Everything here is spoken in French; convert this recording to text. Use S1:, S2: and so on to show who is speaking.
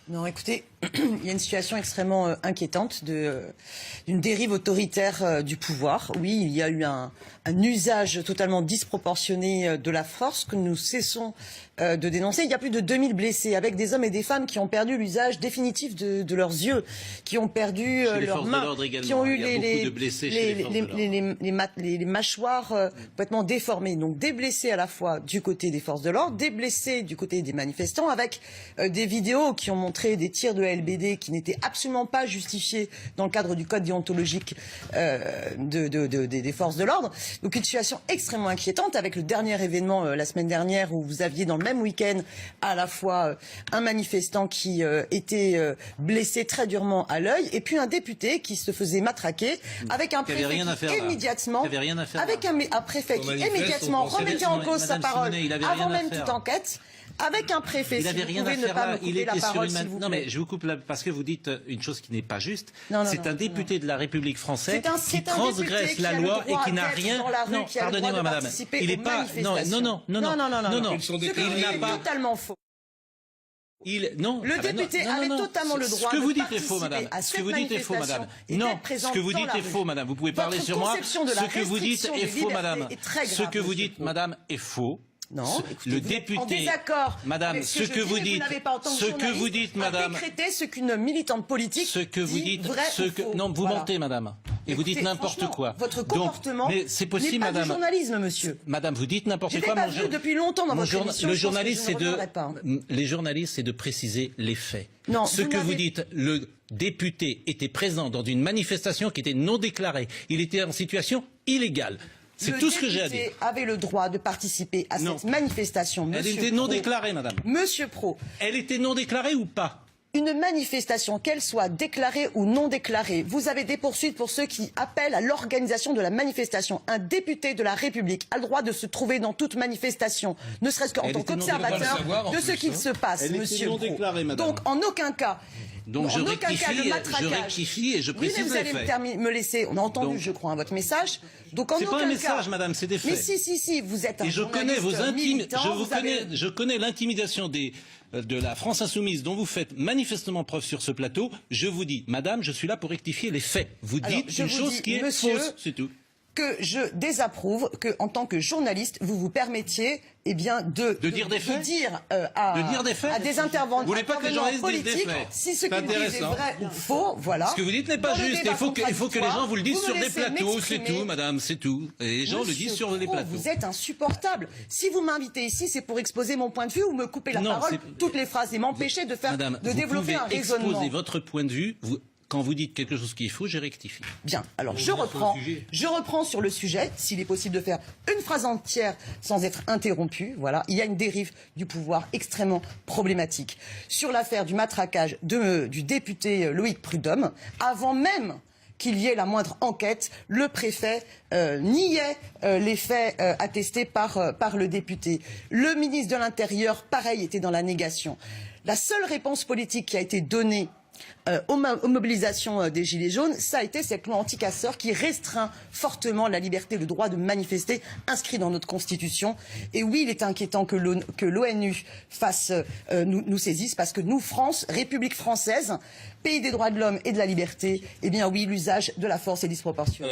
S1: Non, écoutez, il y a une situation extrêmement inquiétante d'une dérive autoritaire du pouvoir. Oui, il y a eu un usage totalement disproportionné de la force que nous cessons de dénoncer. Il y a plus de 2000 blessés, avec des hommes et des femmes qui ont perdu l'usage définitif de leurs yeux, qui ont perdu leurs mains, qui ont eu les mâchoires complètement déformées. Donc des blessés à la fois du côté des forces de l'ordre, des blessés du côté des manifestants, avec des vidéos qui ont montré des tirs de LBD qui n'étaient absolument pas justifiés dans le cadre du code déontologique des forces de l'ordre. Donc une situation extrêmement inquiétante, avec le dernier événement la semaine dernière où vous aviez dans le même week-end à la fois un manifestant qui était blessé très durement à l'œil et puis un député qui se faisait matraquer avec un préfet qui immédiatement remettait en cause sa parole avant même toute enquête. Avec un préfet, si vous pouvez ne pas me couper la parole, s'il vous plaît.
S2: Non, mais je vous coupe là parce que vous dites une chose qui n'est pas juste. C'est un député de la République française qui transgresse la loi et qui n'a rien. Non, pardonnez-moi, madame. Il n'est pas. Non.
S1: Il n'a pas. Totalement faux. Le député avait totalement le droit.
S2: Ce que vous dites est faux, madame. Ce que vous dites est faux, madame. Non, ce que vous dites est faux, madame. Vous pouvez parler sur moi. Ce que vous dites est faux, madame. Ce que vous dites, madame, est faux.
S1: Non, écoutez,
S2: le député,
S1: en désaccord,
S2: madame, ce que vous dites, madame,
S1: décréter ce qu'une militante politique dit vrai ou faux.
S2: Non, vous mentez, madame, et vous dites n'importe quoi.
S1: Votre comportement
S2: mais c'est possible,
S1: n'est pas
S2: madame.
S1: Du journalisme, monsieur.
S2: Madame, vous dites n'importe quoi.
S1: Je l'ai pas vu depuis longtemps dans votre émission.
S2: Le journaliste, les journalistes, c'est de préciser les faits.
S1: Non,
S2: ce que vous dites, le député était présent dans une manifestation qui était non déclarée. Il était en situation illégale. C'est tout ce que j'ai à dire.
S1: Le député avait le droit de participer à cette manifestation. Monsieur
S2: Elle était non déclarée, madame.
S1: Monsieur Pro.
S2: Elle était non déclarée ou pas?
S1: Une manifestation, qu'elle soit déclarée ou non déclarée, vous avez des poursuites pour ceux qui appellent à l'organisation de la manifestation. Un député de la République a le droit de se trouver dans toute manifestation, ne serait-ce qu'en tant qu'observateur de ce qu'il se passe, monsieur Pro. Donc, en aucun cas...
S2: Donc je rectifie et je précise les faits.
S1: Oui, mais vous allez me laisser. On a entendu, je crois, votre message. Donc en aucun cas.
S2: C'est pas un message, madame, c'est des faits.
S1: Mais si, vous êtes un journaliste militant.
S2: Je connais l'intimidation de la France insoumise dont vous faites manifestement preuve sur ce plateau. Je vous dis, madame, je suis là pour rectifier les faits. Vous dites une chose qui est fausse, c'est tout.
S1: Que je désapprouve que, en tant que journaliste, vous vous permettiez, de
S2: dire des faits,
S1: à des intervenants politiques, si ce qu'ils disent est vrai ou faux, voilà.
S2: Ce que vous dites n'est pas juste. Il faut que les gens vous le disent sur des plateaux, c'est tout, madame, c'est tout. Et les gens le disent sur les plateaux.
S1: Vous êtes insupportable. Si vous m'invitez ici, c'est pour exposer mon point de vue ou me couper la parole toutes les phrases et m'empêcher de développer un raisonnement.
S2: Vous pouvez exposer votre point de vue. Quand vous dites quelque chose qui est faux, je rectifie.
S1: Bien, alors je reprends sur le sujet, s'il est possible de faire une phrase entière sans être interrompu. Voilà, il y a une dérive du pouvoir extrêmement problématique. Sur l'affaire du matraquage du député Loïc Prud'homme, avant même qu'il y ait la moindre enquête, le préfet niait les faits attestés par le député. Le ministre de l'Intérieur, pareil, était dans la négation. La seule réponse politique qui a été donnée aux mobilisations des Gilets jaunes, ça a été cette loi anti-casseurs qui restreint fortement la liberté, le droit de manifester, inscrit dans notre Constitution. Et oui, il est inquiétant que l'ONU nous saisisse, parce que nous, France, République française, pays des droits de l'homme et de la liberté, eh bien oui, l'usage de la force est disproportionné.